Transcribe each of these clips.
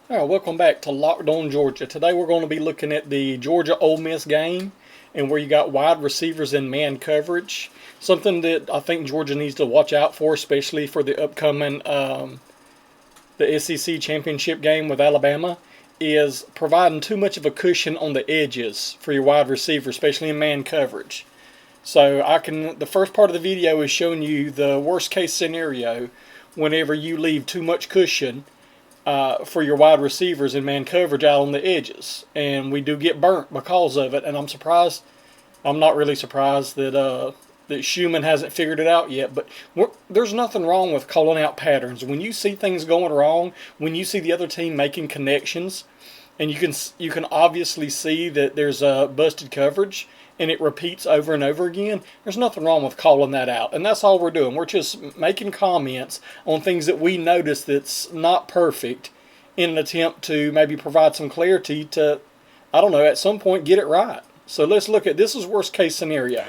All right, welcome back to Locked On Georgia. Today we're going to be looking at the Georgia Ole Miss game and where you got wide receivers in man coverage. Something that I think Georgia needs to watch out for, especially for the upcoming the SEC championship game with Alabama, is providing too much of a cushion on the edges for your wide receiver, especially in man coverage. So the first part of the video is showing you the worst case scenario whenever you leave too much cushion for your wide receivers in man coverage out on the edges. And we do get burnt because of it. And I'm not really surprised that Schumann hasn't figured it out yet. But there's nothing wrong with calling out patterns. When you see things going wrong, when you see the other team making connections, and you can obviously see that there's a busted coverage, and it repeats over and over again, there's nothing wrong with calling that out. And that's all we're doing. We're just making comments on things that we notice that's not perfect in an attempt to maybe provide some clarity to, I don't know, at some point get it right. So let's look at, this is worst case scenario.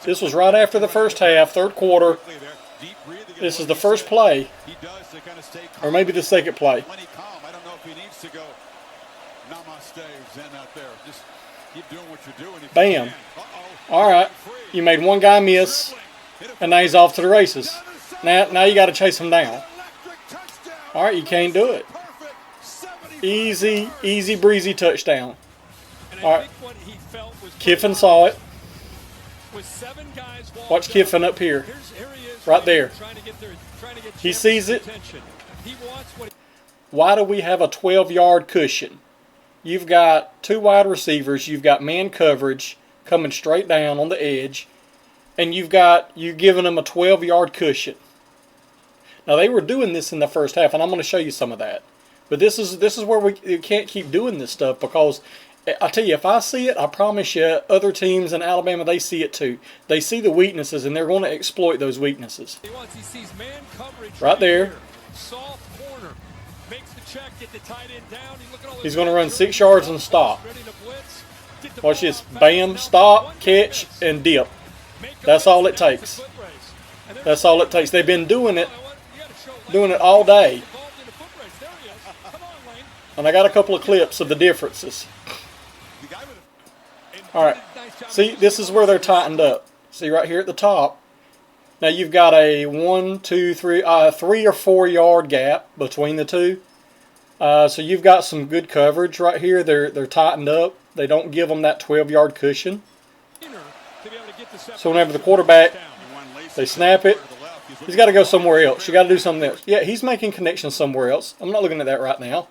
This was right after the first half, third quarter. This is the first play, or maybe the second play. Bam. All right. You made one guy miss, and now he's off to the races. Now you got to chase him down. All right, you can't do it. Easy breezy touchdown. All right. Kiffin saw it. Watch Kiffin up here. Right there. He sees it. Why do we have a 12-yard cushion? You've got two wide receivers, you've got man coverage coming straight down on the edge, and you're giving them a 12-yard cushion. Now they were doing this in the first half, and I'm going to show you some of that. But this is where we can't keep doing this stuff, because I tell you, if I see it, I promise you, other teams in Alabama, they see it too. They see the weaknesses, and they're going to exploit those weaknesses. Right there. He's going to run 6 yards and stop. Watch this. Bam, stop, catch, and dip. That's all it takes. That's all it takes. They've been doing it all day. And I got a couple of clips of the differences. All right. See, this is where they're tightened up. See right here at the top. Now you've got a 3 or 4 yard gap between the two. So you've got some good coverage right here. They're tightened up. They don't give them that 12-yard cushion. So whenever the quarterback, they snap it, he's got to go somewhere else. You got to do something else. Yeah, he's making connections somewhere else. I'm not looking at that right now.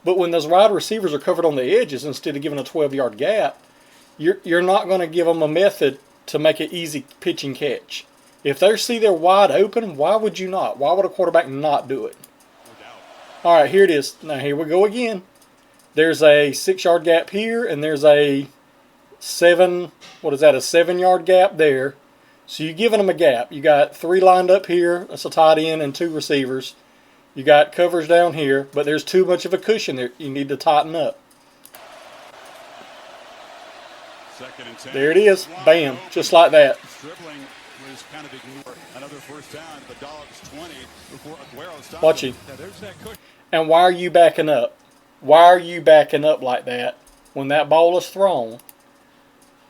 But when those wide receivers are covered on the edges instead of giving a 12-yard gap, you're not going to give them a method to make an easy pitch and catch. If they see they're wide open, why would you not? Why would a quarterback not do it? All right, here it is. Now, here we go again. There's a 6-yard gap here, and there's a 7-yard gap there. So you're giving them a gap. You got 3 lined up here. That's a tight end and 2 receivers. You got coverage down here, but there's too much of a cushion there. You need to tighten up. There it is. Bam. Just like that. Watch him. And why are you backing up? Why are you backing up like that? When that ball is thrown,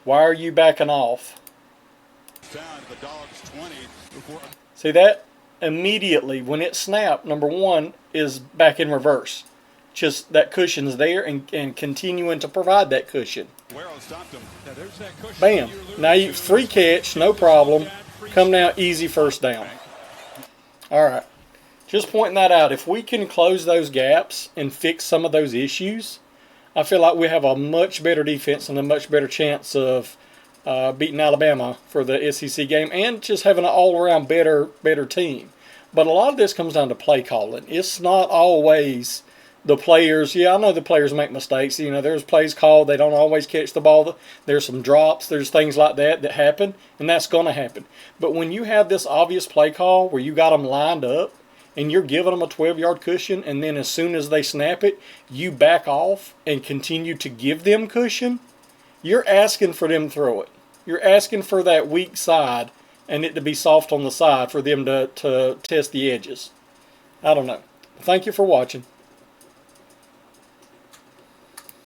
why are you backing off? See that? Immediately, when it snapped, number one is back in reverse. Just that cushion's there and continuing to provide that cushion. Bam. Now you free catch, no problem. Come down, easy first down. All right. Just pointing that out. If we can close those gaps and fix some of those issues, I feel like we have a much better defense and a much better chance of beating Alabama for the SEC game and just having an all-around better team. But a lot of this comes down to play calling. It's not always the players. Yeah, I know the players make mistakes. You know, there's plays called. They don't always catch the ball. There's some drops. There's things like that happen, and that's going to happen. But when you have this obvious play call where you got them lined up, and you're giving them a 12-yard cushion, and then as soon as they snap it, you back off and continue to give them cushion, you're asking for them to throw it. You're asking for that weak side and it to be soft on the side for them to test the edges. I don't know. Thank you for watching.